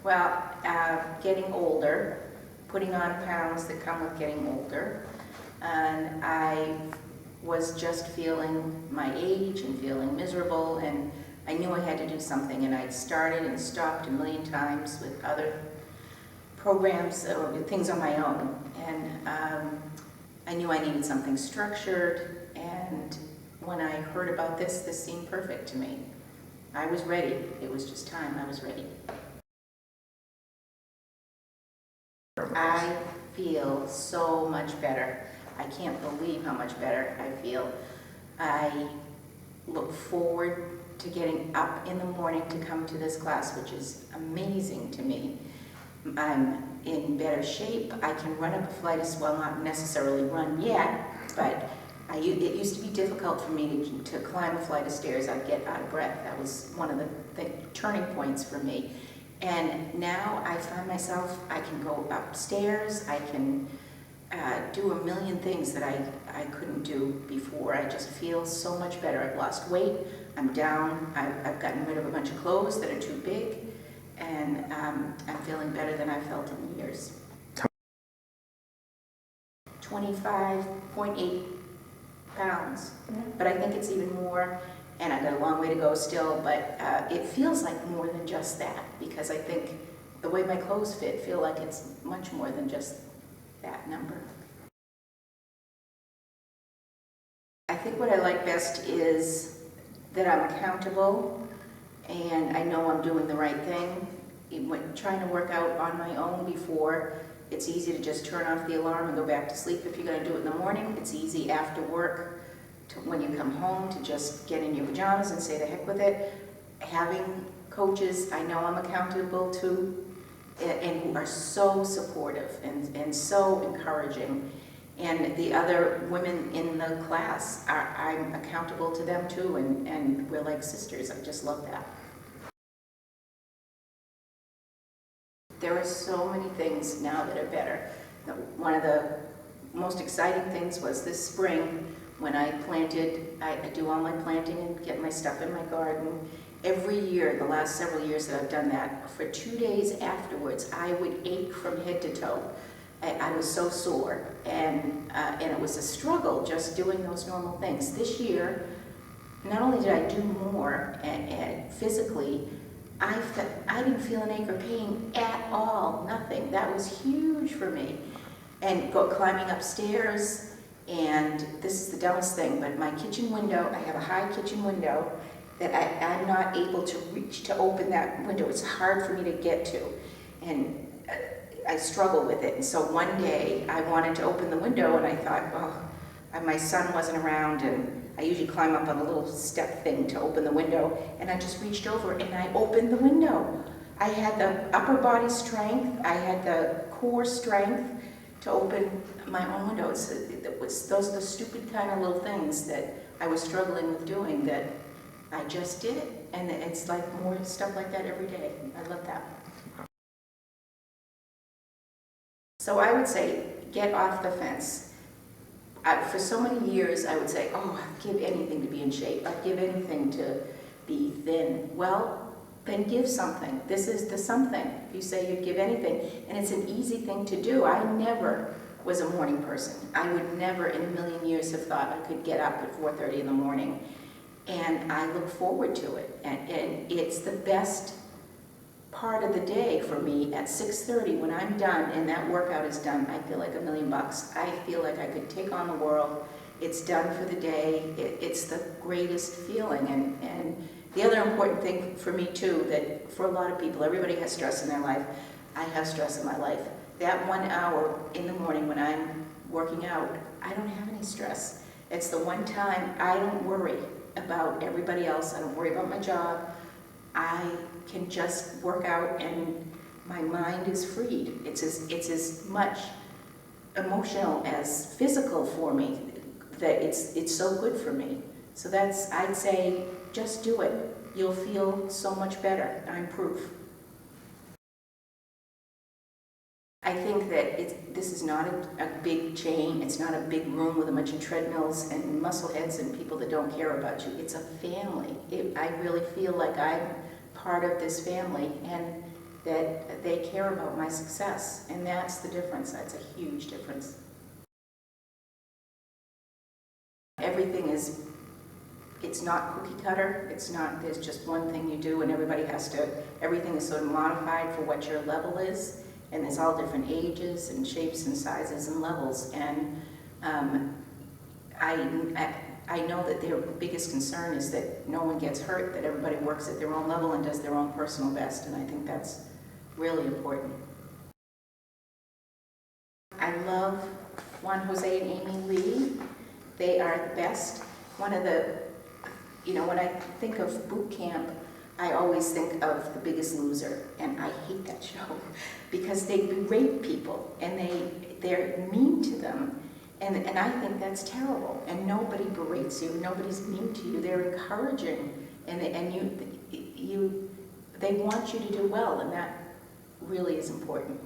Well, getting older, putting on pounds that come with getting older, and I was just feeling my age and feeling miserable, and I knew I had to do something, and I'd started and stopped a million times with other programs or things on my own, and I knew I needed something structured, and when I heard about this seemed perfect to me. I was ready. It was just time. I was ready. I feel so much better. I can't believe how much better I feel. I look forward to getting up in the morning to come to this class, which is amazing to me. I'm in better shape. I can run up a flight of, well, not necessarily run yet, but it used to be difficult for me to climb a flight of stairs. I'd get out of breath. That was one of the turning points for me. And now I find myself, I can go upstairs, I can do a million things that I couldn't do before. I just feel so much better. I've lost weight, I'm down, I've gotten rid of a bunch of clothes that are too big, and I'm feeling better than I've felt in years. 25.8 pounds, but I think it's even more, and I've got a long way to go still, but it feels like more than just that, because I think the way my clothes fit feel like it's much more than just that number. I think what I like best is that I'm accountable and I know I'm doing the right thing. When trying to work out on my own before, it's easy to just turn off the alarm and go back to sleep if you're going to do it in the morning. It's easy after work, when you come home, to just get in your pajamas and say the heck with it. Having coaches I know I'm accountable to and who are so supportive and so encouraging. And the other women in the class, I'm accountable to them too, and we're like sisters. I just love that. There are so many things now that are better. One of the most exciting things was this spring when I planted. I do all my planting and get my stuff in my garden. Every year, the last several years that I've done that, for 2 days afterwards, I would ache from head to toe. I was so sore, and it was a struggle just doing those normal things. This year, not only did I do more and physically, I didn't feel an ache or pain at all, nothing. That was huge for me. And climbing upstairs, and this is the dumbest thing, but my kitchen window, I have a high kitchen window that I'm not able to reach to open that window. It's hard for me to get to, and I struggle with it. And so one day I wanted to open the window, and I thought, well, my son wasn't around, and I usually climb up on a little step thing to open the window, and I just reached over and I opened the window. I had the upper body strength, I had the core strength to open my own window. Those are the stupid kind of little things that I was struggling with doing that I just did it. And it's like more stuff like that every day. I love that. So I would say, get off the fence. For so many years, I would say, oh, I'd give anything to be in shape. I'd give anything to be thin. Well, then give something. This is the something. You say you'd give anything, and it's an easy thing to do. I never was a morning person. I would never in a million years have thought I could get up at 4:30 in the morning. And I look forward to it. And it's the best part of the day for me at 6:30 when I'm done and that workout is done. I feel like $1 million. I feel like I could take on the world. It's done for the day. It's the greatest feeling. And the other important thing for me too, that for a lot of people, everybody has stress in their life. I have stress in my life. That 1 hour in the morning when I'm working out, I don't have any stress. It's the one time I don't worry about everybody else. I don't worry about my job. I can just work out and my mind is freed. It's as much emotional as physical for me, that it's so good for me. So I'd say, just do it. You'll feel so much better. I'm proof. I think that this is not a big chain. It's not a big room with a bunch of treadmills and muscle heads and people that don't care about you. It's a family. I really feel like I'm part of this family, and that they care about my success, and that's the difference. That's a huge difference. Everything is, it's not cookie cutter. It's not, there's just one thing you do and everybody has to, everything is sort of modified for what your level is, and there's all different ages and shapes and sizes and levels, and I know that their biggest concern is that no one gets hurt, that everybody works at their own level and does their own personal best, and I think that's really important. I love Juan Jose and Amy Lee. They are the best. One of the, you know, when I think of boot camp, I always think of The Biggest Loser, and I hate that show because they berate people and they're mean to them, and I think that's terrible. And nobody berates you, nobody's mean to you. They're encouraging, and they want you to do well, and that really is important.